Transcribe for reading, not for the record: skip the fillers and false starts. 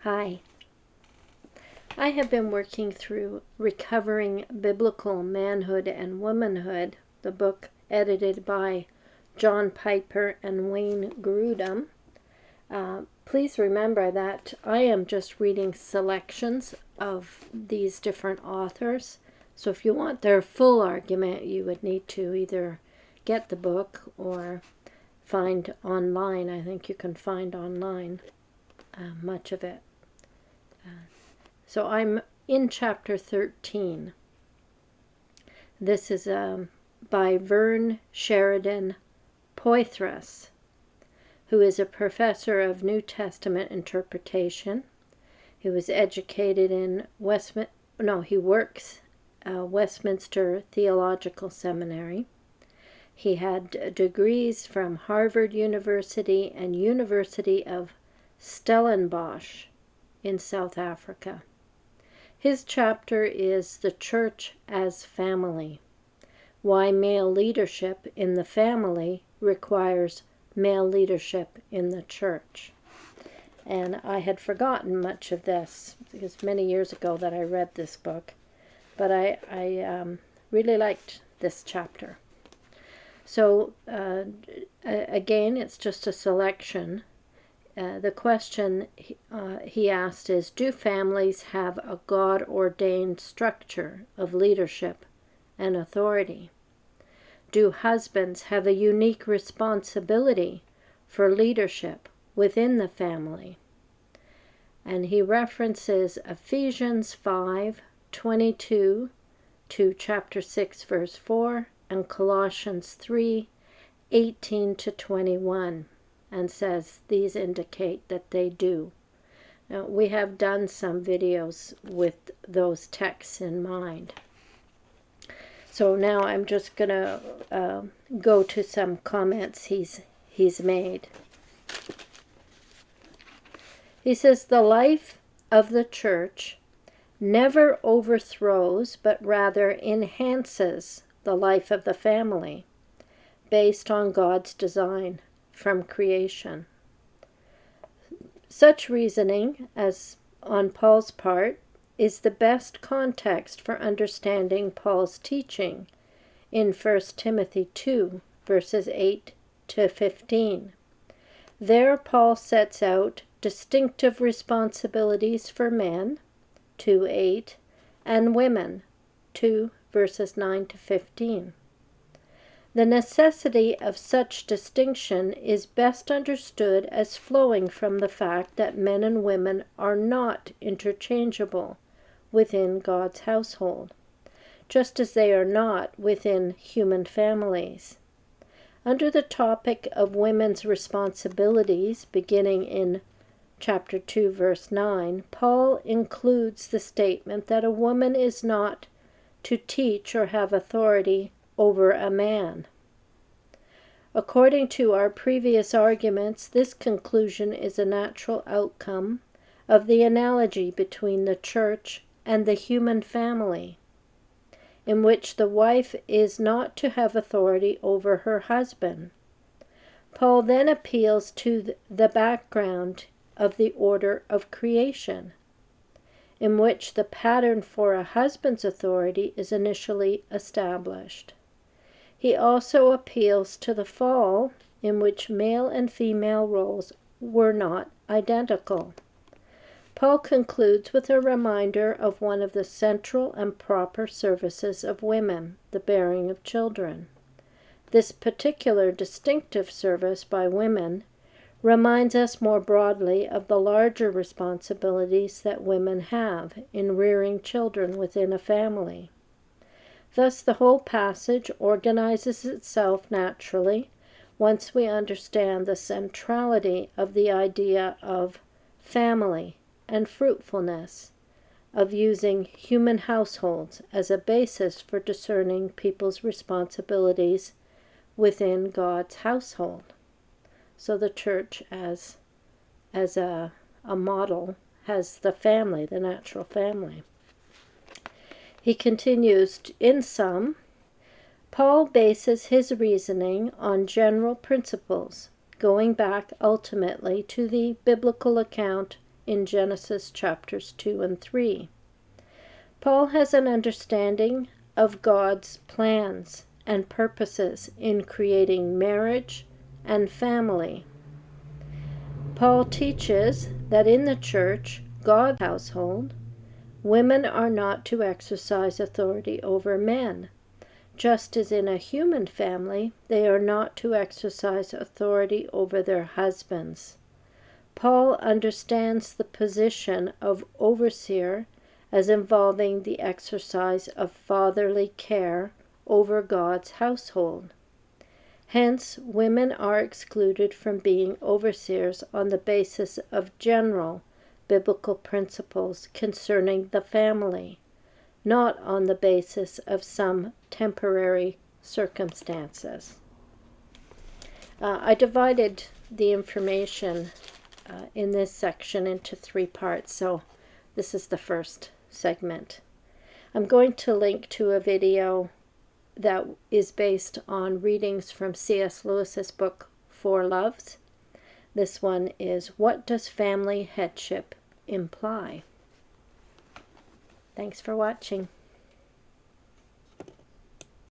Hi. I have been working through Recovering Biblical Manhood and Womanhood, the book edited by John Piper and Wayne Grudem. Please remember that I am just reading selections of these different authors. So if you want their full argument, you would need to either get the book or find online. I think you can find online much of it. So I'm in chapter 13. This is by Vern Sheridan Poythress, who is a professor of New Testament interpretation. He was educated in he works Westminster Theological Seminary. He had degrees from Harvard University and University of Stellenbosch in South Africa. His chapter is The Church as Family, Why Male Leadership in the Family Requires Male Leadership in the Church. And I had forgotten much of this, because many years ago that I read this book, but I really liked this chapter. So again, it's just a selection. The question he asked is, do families have a God-ordained structure of leadership and authority? Do husbands have a unique responsibility for leadership within the family? And he references Ephesians 5:22 to chapter 6, verse 4, and Colossians 3:18 to 21. And says these indicate that they do. Now, we have done some videos with those texts in mind. So now I'm just going to go to some comments he's made. He says, the life of the church never overthrows, but rather enhances the life of the family based on God's design from creation. Such reasoning, as on Paul's part, is the best context for understanding Paul's teaching in 1 Timothy 2, verses 8 to 15. There Paul sets out distinctive responsibilities for men, 2:8, and women, 2 verses 9 to 15. The necessity of such distinction is best understood as flowing from the fact that men and women are not interchangeable within God's household, just as they are not within human families. Under the topic of women's responsibilities, beginning in chapter 2, verse 9, Paul includes the statement that a woman is not to teach or have authority over a man. According to our previous arguments, this conclusion is a natural outcome of the analogy between the church and the human family, in which the wife is not to have authority over her husband. Paul then appeals to the background of the order of creation, in which the pattern for a husband's authority is initially established. He also appeals to the fall, in which male and female roles were not identical. Paul concludes with a reminder of one of the central and proper services of women, the bearing of children. This particular distinctive service by women reminds us more broadly of the larger responsibilities that women have in rearing children within a family. Thus, the whole passage organizes itself naturally once we understand the centrality of the idea of family and fruitfulness, of using human households as a basis for discerning people's responsibilities within God's household. So the church as a model has the family, the natural family. He continues, in sum, Paul bases his reasoning on general principles, going back ultimately to the biblical account in Genesis chapters 2 and 3. Paul has an understanding of God's plans and purposes in creating marriage and family. Paul teaches that in the church, God's household, women are not to exercise authority over men, just as in a human family, they are not to exercise authority over their husbands. Paul understands the position of overseer as involving the exercise of fatherly care over God's household. Hence, women are excluded from being overseers on the basis of general biblical principles concerning the family, not on the basis of some temporary circumstances. I divided the information in this section into 3 parts, so this is the first segment. I'm going to link to a video that is based on readings from C.S. Lewis's book, 4 Loves. This one is, What Does Family Headship Imply? Thanks for watching.